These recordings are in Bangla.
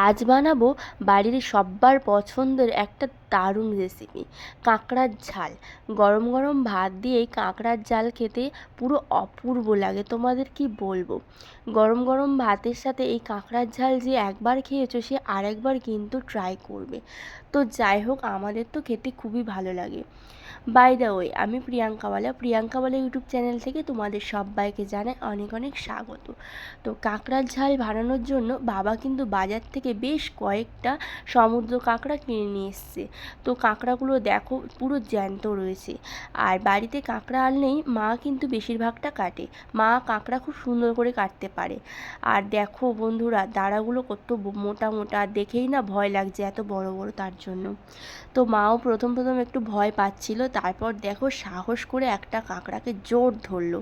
আজ বানাবো বাড়ির সব্বার পছন্দের একটা দারুণ রেসিপি, কাঁকড়ার ঝাল। গরম গরম ভাত দিয়ে এই কাঁকড়ার ঝাল খেতে পুরো অপূর্ব লাগে, তোমাদের কি বলবো। গরম গরম ভাতের সাথে এই কাঁকড়ার ঝাল যে একবার খেয়েছো সে আরেকবার কিন্তু ট্রাই করবে। তো যাই হোক, আমাদের তো খেতে খুবই ভালো লাগে। বাই দ্য ওয়ে, আমি প্রিয়াঙ্কাওয়ালা ইউটিউব চ্যানেল থেকে তোমাদের সবাইকে জানাই অনেক অনেক স্বাগত। তো কাঁকড়ার ঝাল বানানোর জন্য বাবা কিন্তু বাজার থেকে বেশ কয়েকটা সমুদ্র কাঁকড়া কিনে নিয়ে এসছে। তো কাঁকড়াগুলো দেখো পুরো জ্যান্ত রয়েছে। আর বাড়িতে কাঁকড়া আনলেই মা কিন্তু বেশিরভাগটা কাটে। মা কাঁকড়া খুব সুন্দর করে কাটতে পারে। আর দেখো বন্ধুরা, দাঁড়াগুলো কত মোটা মোটা, দেখেই না ভয় লাগছে, এত বড় বড়। তার জন্য তো মাও প্রথম প্রথম একটু ভয় পাচ্ছিল, তারপর দেখো সাহস করে একটা কাঁকড়াকে জোর ধরলো।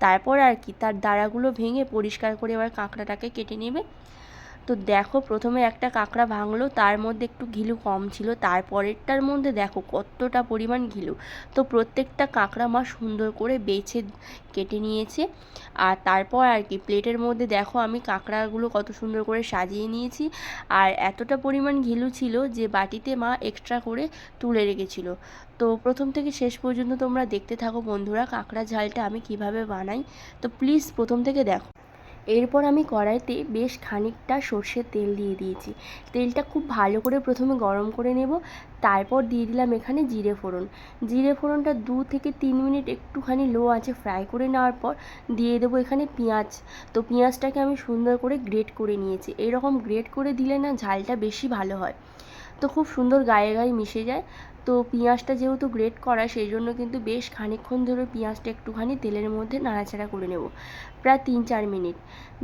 তারপর আর কি, তার দাঁড়াগুলো ভেঙে পরিষ্কার করে এবার কাঁকড়াটাকে কেটে নেবে। তো দেখো প্রথমে একটা কাঁকড়া ভাঙলো, তার মধ্যে একটু ঘিলু কম ছিল, তারপরেরটার মধ্যে দেখো কতটা পরিমাণ ঘিলু। তো প্রত্যেকটা কাঁকড়া মা সুন্দর করে বেছে কেটে নিয়েছে। আর তারপর আর কি প্লেটের মধ্যে দেখো আমি কাঁকড়াগুলো কত সুন্দর করে সাজিয়ে নিয়েছি। আর এতটা পরিমাণ ঘিলু ছিল যে বাটিতে মা এক্সট্রা করে তুলে রেখেছিল। তো প্রথম থেকে শেষ পর্যন্ত তোমরা দেখতে থাকো বন্ধুরা, কাঁকড়া ঝালটা আমি কিভাবে বানাই। তো প্লিজ প্রথম থেকে দেখো। এরপর আমি কড়াইতে বেশ খানিকটা সর্ষের তেল দিয়ে দিয়েছি। তেলটা খুব ভালো করে প্রথমে গরম করে নেব। তারপর দিয়ে দিলাম এখানে জিরে ফোড়ন। জিরে ফোড়নটা 2 থেকে 3 মিনিট একটুখানি লো আঁচে ফ্রাই করে নেওয়ার পর দিয়ে দেবো এখানে পেঁয়াজ। তো পেঁয়াজটাকে আমি সুন্দর করে গ্রেট করে নিয়েছি। এরকম গ্রেট করে দিলে না ঝালটা বেশি ভালো হয়, তো খুব সুন্দর গায়ে গায়ে মিশে যায়। তো পেঁয়াজটা যেহেতু গ্রেট করা, সেই জন্য কিন্তু বেশ খানিকক্ষণ ধরে পেঁয়াজটা একটুখানি তেলের মধ্যে নাড়াচাড়া করে নেব, প্রায় 3-4 মিনিট।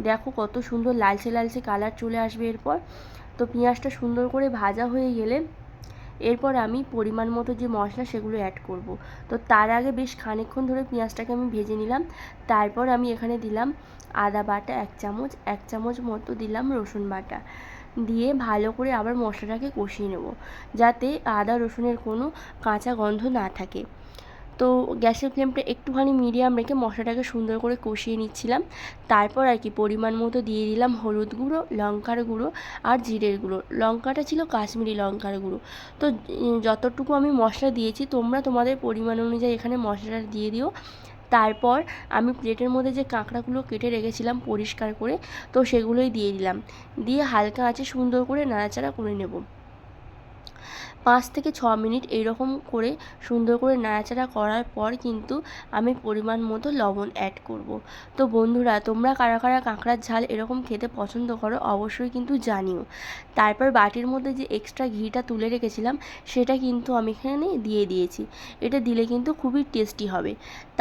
দেখো কত সুন্দর লালচে লালচে কালার চলে আসবে এরপর। তো পেঁয়াজটা সুন্দর করে ভাজা হয়ে গেলে এরপর আমি পরিমাণ মতো যে মশলা সেগুলো অ্যাড করব। তো তার আগে বেশ খানিকক্ষণ ধরে পেঁয়াজটাকে আমি ভেজে নিলাম। তারপর আমি এখানে দিলাম আদা বাটা 1 চামচ, 1 চামচ মতো দিলাম রসুন বাটা, দিয়ে ভালো করে আবার মশলাটাকে কষিয়ে নেব, যাতে আদা রসুনের কোনো কাঁচা গন্ধ না থাকে। তো গ্যাসের ফ্লেমটা একটুখানি মিডিয়াম রেখে মশলাটাকে সুন্দর করে কষিয়ে নিচ্ছিলাম। তারপর আর কি পরিমাণ মতো দিয়ে দিলাম হলুদ গুঁড়ো, লঙ্কার গুঁড়ো আর জিরের গুঁড়ো। লঙ্কাটা ছিল কাশ্মীরি লঙ্কার গুঁড়ো। তো যতটুকু আমি মশলা দিয়েছি তোমরা তোমাদের পরিমাণ অনুযায়ী এখানে মশলাটা দিয়ে দিও। তারপর আমি প্লেটের মধ্যে যে কাঁকড়াগুলো কেটে রেখেছিলাম পরিষ্কার করে, তো সেগুলোই দিয়ে দিলাম। দিয়ে হালকা আঁচে সুন্দর করে নাড়াচাড়া করে নেব। 5 থেকে 6 মিনিট এইরকম করে সুন্দর করে নাড়াচাড়া করার পর কিন্তু আমি পরিমাণ মতো লবণ অ্যাড করব। তো বন্ধুরা, তোমরা কারা কারা কাঁকড়ার ঝাল এরকম খেতে পছন্দ করো অবশ্যই কিন্তু জানিও। তারপর বাটির মধ্যে যে এক্সট্রা ঘিটা তুলে রেখেছিলাম সেটা কিন্তু আমি এখানে দিয়ে দিয়েছি। এটা দিলে কিন্তু খুবই টেস্টি হবে।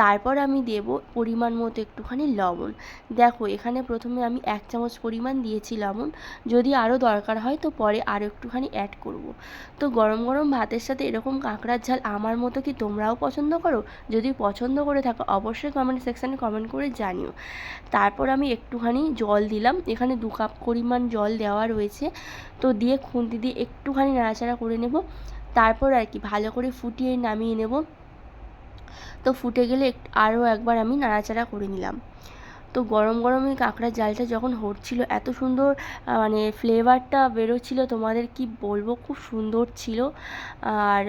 তারপর আমি দেব পরিমাণ মতো একটুখানি লবণ। দেখো এখানে প্রথমে আমি 1 চামচ পরিমাণ দিয়েছি লবণ, যদি আরও দরকার হয় তো পরে আরও একটুখানি অ্যাড করব। তো গরম গরম ভাতের সাথে এরকম কাঁকড়ার ঝাল আমার মতো কি তোমরাও পছন্দ করো? যদি পছন্দ করে থাকো অবশ্যই কমেন্ট সেকশানে কমেন্ট করে জানিও। তারপর আমি একটুখানি জল দিলাম, এখানে 2 কাপ পরিমাণ জল দেওয়া রয়েছে। তো দিয়ে খুন্তি দিয়ে একটুখানি নাড়াচাড়া করে নেব। তারপর আর কি ভালো করে ফুটিয়ে নামিয়ে নেব। তো ফুটে গেলে আরও একবার আমি নাড়াচাড়া করে নিলাম। তো গরম গরম এই কাঁকড়ার ঝালটা যখন হচ্ছিল এত সুন্দর মানে ফ্লেভারটা বেরোচ্ছিল, তোমাদের কি বলবো, খুব সুন্দর ছিল। আর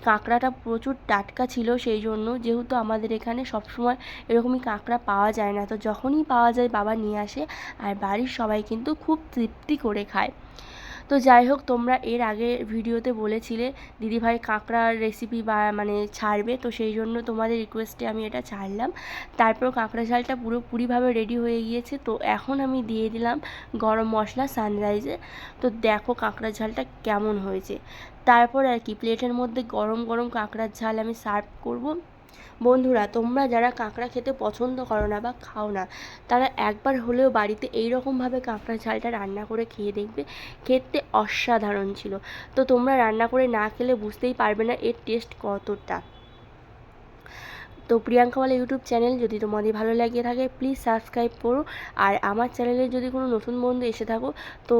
কাঁকড়াটা প্রচুর টাটকা ছিল, সেই জন্য যেহেতু আমাদের এখানে সবসময় এরকমই কাঁকড়া পাওয়া যায় না, তো যখনই পাওয়া যায় বাবা নিয়ে আসে, আর বাড়ির সবাই কিন্তু খুব তৃপ্তি করে খায়। তো যাই হোক, তোমরা এর আগে ভিডিওতে বলেছিলে দিদিভাই কাঁকড়ার রেসিপি বা মানে ছাড়বে, তো সেই জন্য তোমাদের রিকোয়েস্টে আমি এটা ছাড়লাম। তারপর কাঁকড়া ঝালটা পুরোপুরিভাবে রেডি হয়ে গিয়েছে। তো এখন আমি দিয়ে দিলাম গরম মশলা সানরাইজে। তো দেখো কাঁকড়া ঝালটা কেমন হয়েছে। তারপর আর কি প্লেটের মধ্যে গরম গরম কাঁকড়ার ঝাল আমি সার্ভ করব। বন্ধুরা, তোমরা যারা কাঁকড়া খেতে পছন্দ করো না বা খাও না, তারা একবার হলেও বাড়িতে এই রকমভাবে কাঁকড়া ঝালটা রান্না করে খেয়ে দেখবে, খেতে অসাধারণ ছিল। তো তোমরা রান্না করে না খেলে বুঝতেই পারবে না এর টেস্ট কতটা। তো প্রিয়াঙ্কাওয়ালা ইউটিউব চ্যানেল যদি তোমাদের ভালো লাগে থাকে প্লিজ সাবস্ক্রাইব করো। আর আমার চ্যানেলে যদি কোনো নতুন বন্ধু এসে থাকো তো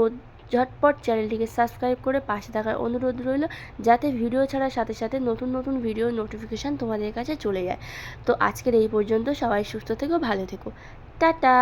ঝটপট চ্যানেলটিকে সাবস্ক্রাইব করে পাশে থাকার অনুরোধ রইল, যাতে ভিডিও ছাড়ার সাথে সাথে নতুন নতুন ভিডিওর নোটিফিকেশান তোমাদের কাছে চলে যায়। তো আজকের এই পর্যন্ত, সবাই সুস্থ থেকো, ভালো থেকো, টাটা।